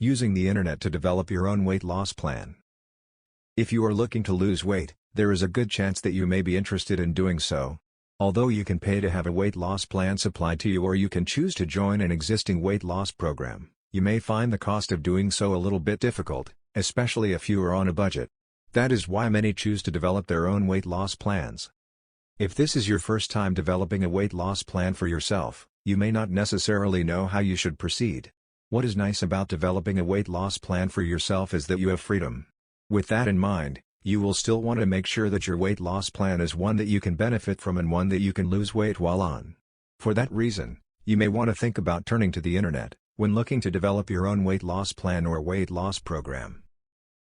Using the internet to develop your own weight loss plan. If you are looking to lose weight, there is a good chance that you may be interested in doing so. Although you can pay to have a weight loss plan supplied to you, or you can choose to join an existing weight loss program, you may find the cost of doing so a little bit difficult, especially if you are on a budget. That is why many choose to develop their own weight loss plans. If this is your first time developing a weight loss plan for yourself, you may not necessarily know how you should proceed. What is nice about developing a weight loss plan for yourself is that you have freedom. With that in mind, you will still want to make sure that your weight loss plan is one that you can benefit from and one that you can lose weight while on. For that reason, you may want to think about turning to the internet when looking to develop your own weight loss plan or weight loss program.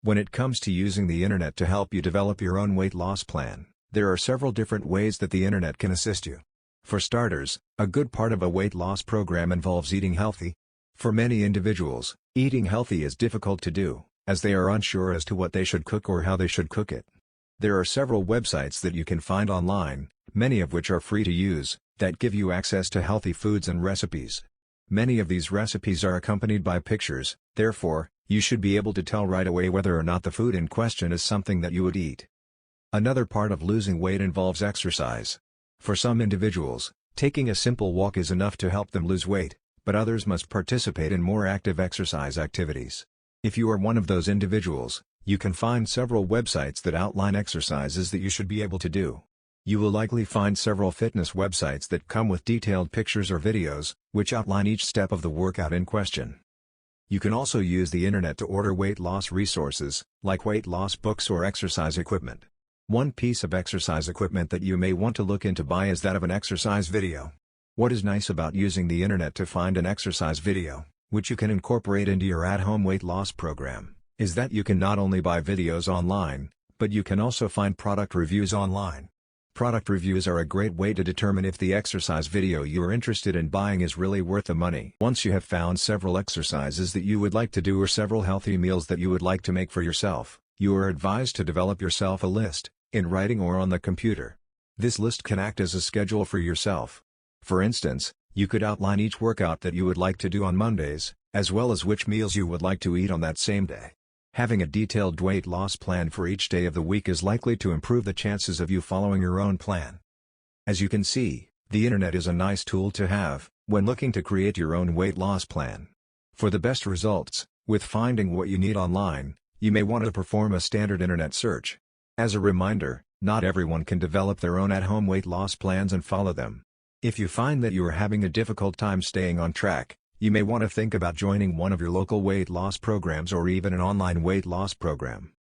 When it comes to using the internet to help you develop your own weight loss plan, there are several different ways that the internet can assist you. For starters, a good part of a weight loss program involves eating healthy. For many individuals, eating healthy is difficult to do, as they are unsure as to what they should cook or how they should cook it. There are several websites that you can find online, many of which are free to use, that give you access to healthy foods and recipes. Many of these recipes are accompanied by pictures, therefore, you should be able to tell right away whether or not the food in question is something that you would eat. Another part of losing weight involves exercise. For some individuals, taking a simple walk is enough to help them lose weight, but others must participate in more active exercise activities. If you are one of those individuals, you can find several websites that outline exercises that you should be able to do. You will likely find several fitness websites that come with detailed pictures or videos, which outline each step of the workout in question. You can also use the internet to order weight loss resources, like weight loss books or exercise equipment. One piece of exercise equipment that you may want to look into buy is that of an exercise video. What is nice about using the internet to find an exercise video, which you can incorporate into your at-home weight loss program, is that you can not only buy videos online, but you can also find product reviews online. Product reviews are a great way to determine if the exercise video you are interested in buying is really worth the money. Once you have found several exercises that you would like to do or several healthy meals that you would like to make for yourself, you are advised to develop yourself a list, in writing or on the computer. This list can act as a schedule for yourself. For instance, you could outline each workout that you would like to do on Mondays, as well as which meals you would like to eat on that same day. Having a detailed weight loss plan for each day of the week is likely to improve the chances of you following your own plan. As you can see, the internet is a nice tool to have when looking to create your own weight loss plan. For the best results, with finding what you need online, you may want to perform a standard internet search. As a reminder, not everyone can develop their own at-home weight loss plans and follow them. If you find that you are having a difficult time staying on track, you may want to think about joining one of your local weight loss programs or even an online weight loss program.